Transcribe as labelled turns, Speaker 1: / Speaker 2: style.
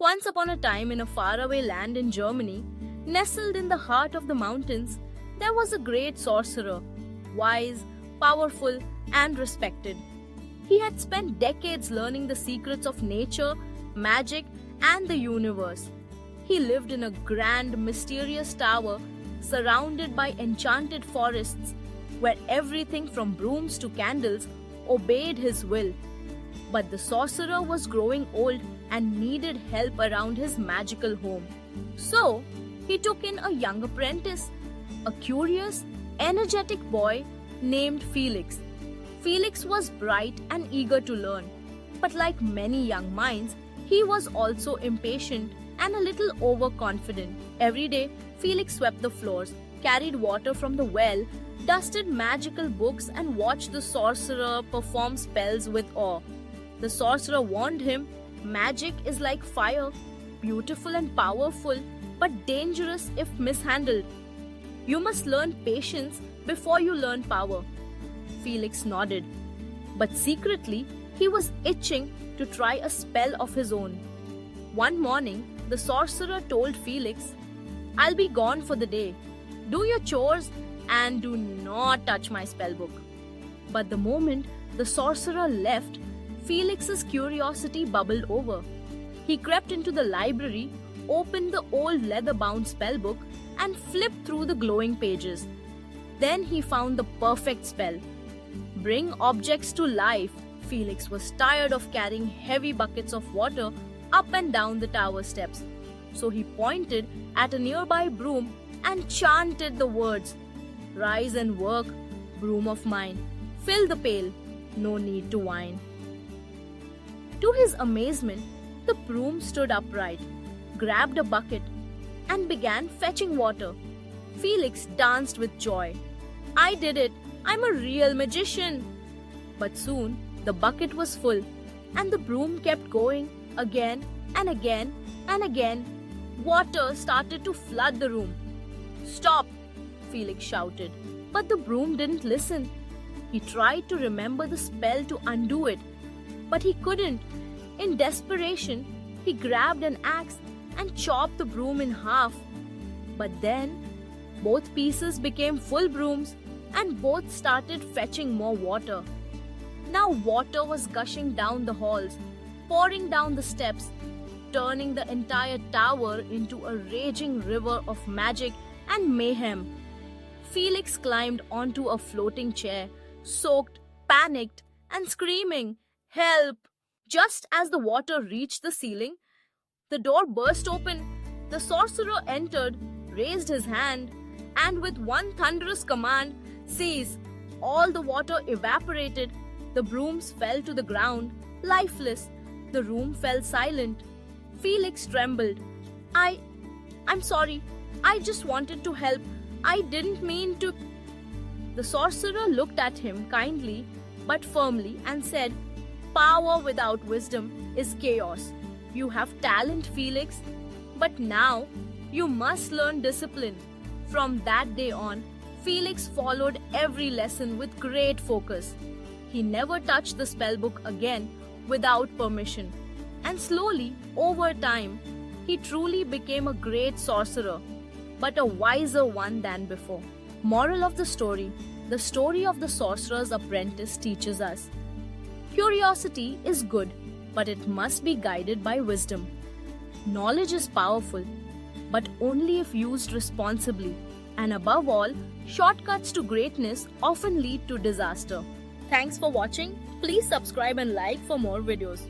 Speaker 1: Once upon a time, in a faraway land in Germany, nestled in the heart of the mountains, there was a great sorcerer, wise, powerful, and respected. He had spent decades learning the secrets of nature, magic, and the universe. He lived in a grand, mysterious tower surrounded by enchanted forests where everything from brooms to candles obeyed his will. But the sorcerer was growing old and needed help around his magical home. So, he took in a young apprentice, a curious, energetic boy named Felix. Felix was bright and eager to learn, but like many young minds, he was also impatient and a little overconfident. Every day, Felix swept the floors, carried water from the well, dusted magical books, and watched the sorcerer perform spells with awe. The sorcerer warned him, magic is like fire, beautiful and powerful, but dangerous if mishandled. You must learn patience before you learn power. Felix nodded, but secretly he was itching to try a spell of his own. One morning, the sorcerer told Felix, "I'll be gone for the day. Do your chores and do not touch my spellbook." But the moment the sorcerer left, Felix's curiosity bubbled over. He crept into the library, opened the old leather-bound spellbook, and flipped through the glowing pages. Then he found the perfect spell. Bring objects to life. Felix was tired of carrying heavy buckets of water up and down the tower steps. So he pointed at a nearby broom and chanted the words, "Rise and work, broom of mine. Fill the pail, no need to whine." To his amazement, the broom stood upright, grabbed a bucket, and began fetching water. Felix danced with joy. "I did it! I'm a real magician!" But soon, the bucket was full, and the broom kept going again and again and again. Water started to flood the room. "Stop!" Felix shouted. But the broom didn't listen. He tried to remember the spell to undo it, but he couldn't. In desperation, he grabbed an axe and chopped the broom in half. But then, both pieces became full brooms and both started fetching more water. Now water was gushing down the halls, pouring down the steps, turning the entire tower into a raging river of magic and mayhem. Felix climbed onto a floating chair, soaked, panicked, and screaming, "Help!" Just as the water reached the ceiling, the door burst open. The sorcerer entered, raised his hand, and with one thunderous command, "Cease!" All the water evaporated. The brooms fell to the ground, lifeless. The room fell silent. Felix trembled. I'm sorry. I just wanted to help. I didn't mean to." The sorcerer looked at him kindly but firmly and said, "Power without wisdom is chaos. You have talent, Felix, but now you must learn discipline." From that day on, Felix followed every lesson with great focus. He never touched the spellbook again without permission. And slowly, over time, he truly became a great sorcerer, but a wiser one than before. Moral of the story of the sorcerer's apprentice teaches us, curiosity is good, but it must be guided by wisdom. Knowledge is powerful, but only if used responsibly. And above all, shortcuts to greatness often lead to disaster. Thanks for watching. Please subscribe and like for more videos.